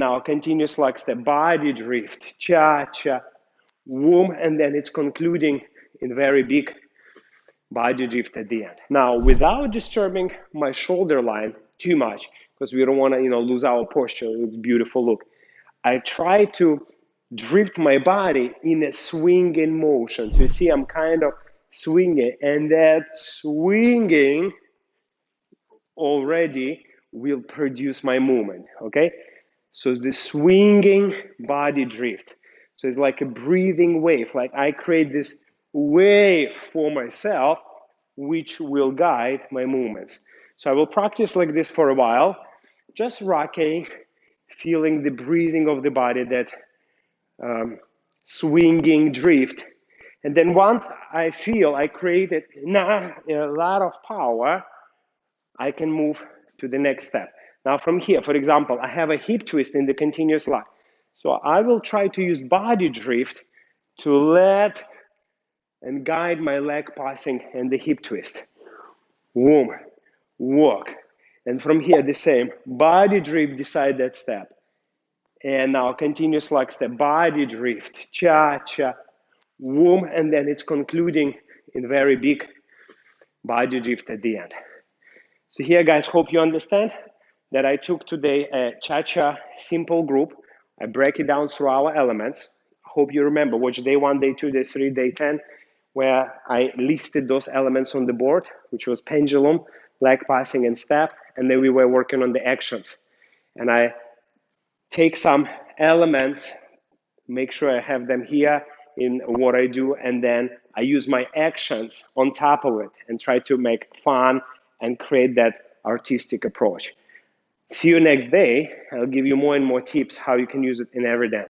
now continuous lockstep body drift, cha-cha, whoom, and then it's concluding in very big body drift at the end. Now, without disturbing my shoulder line too much, because we don't want to, lose our posture, it's beautiful look. I try to drift my body in a swinging motion. So you see, I'm kind of swinging, and that swinging already will produce my movement, okay? So the swinging body drift. So it's like a breathing wave, like I create this wave for myself, which will guide my movements. So I will practice like this for a while, just rocking, feeling the breathing of the body, that swinging drift. And then once I feel I created a lot of power, I can move to the next step. Now from here, for example, I have a hip twist in the continuous lock. So I will try to use body drift to let and guide my leg passing and the hip twist. Boom, walk. And from here, the same. Body drift, decide that step. And now continuous lock step, body drift, cha-cha, boom, and then it's concluding in very big body drift at the end. So here, guys, hope you understand that I took today a cha-cha simple group. I break it down through our elements. Hope you remember, watch day 1, day 2, day 3, day 10, where I listed those elements on the board, which was pendulum, leg passing, and step, and then we were working on the actions. And I take some elements, make sure I have them here in what I do, and then I use my actions on top of it and try to make fun and create that artistic approach. See you next day. I'll give you more and more tips how you can use it in every dance.